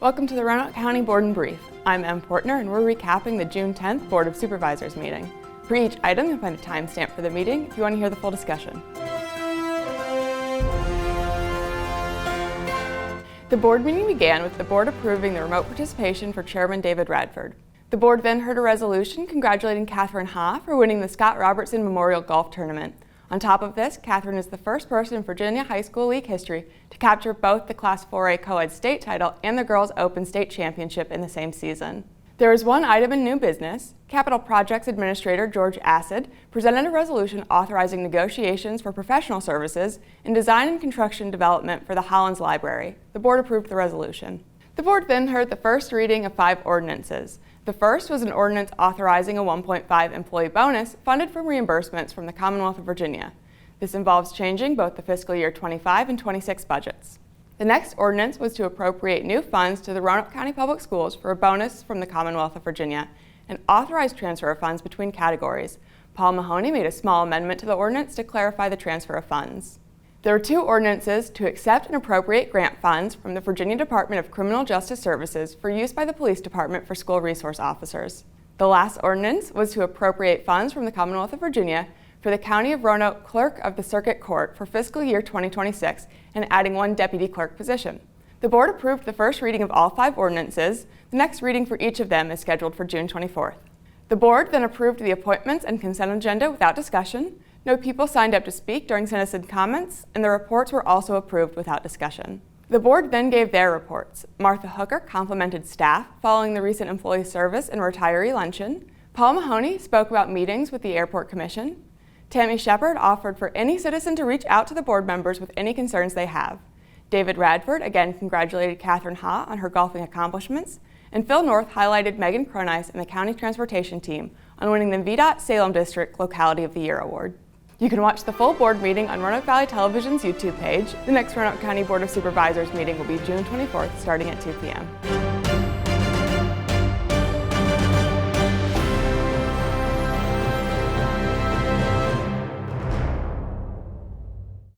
Welcome to the Roanoke County Board and Brief. I'm Em Portner and we're recapping the June 10th Board of Supervisors meeting. For each item, you'll find a timestamp for the meeting if you want to hear the full discussion. The board meeting began with the board approving the remote participation for Chairman David Radford. The board then heard a resolution congratulating Catherine Ha for winning the Scott Robertson Memorial Golf Tournament. On top of this, Catherine is the first person in Virginia High School League history to capture both the Class 4A co-ed state title and the Girls Open State Championship in the same season. There is one item in new business. Capital Projects Administrator George Acid presented a resolution authorizing negotiations for professional services in design and construction development for the Hollins Library. The board approved the resolution. The board then heard the first reading of 5 ordinances. The first was an ordinance authorizing a 1.5 employee bonus funded from reimbursements from the Commonwealth of Virginia. This involves changing both the fiscal year 25 and 26 budgets. The next ordinance was to appropriate new funds to the Roanoke County Public Schools for a bonus from the Commonwealth of Virginia and authorize transfer of funds between categories. Paul Mahoney made a small amendment to the ordinance to clarify the transfer of funds. There were 2 ordinances to accept and appropriate grant funds from the Virginia Department of Criminal Justice Services for use by the Police Department for school resource officers. The last ordinance was to appropriate funds from the Commonwealth of Virginia for the County of Roanoke Clerk of the Circuit Court for fiscal year 2026 and adding 1 deputy clerk position. The board approved the first reading of all 5 ordinances. The next reading for each of them is scheduled for June 24th. The board then approved the appointments and consent agenda without discussion. No people signed up to speak during citizen comments, and the reports were also approved without discussion. The board then gave their reports. Martha Hooker complimented staff following the recent employee service and retiree luncheon. Paul Mahoney spoke about meetings with the Airport Commission. Tammy Shepard offered for any citizen to reach out to the board members with any concerns they have. David Radford again congratulated Catherine Ha on her golfing accomplishments, and Phil North highlighted Megan Cronice and the county transportation team on winning the VDOT Salem District Locality of the Year Award. You can watch the full board meeting on Roanoke Valley Television's YouTube page. The next Roanoke County Board of Supervisors meeting will be June 24th, starting at 2 p.m.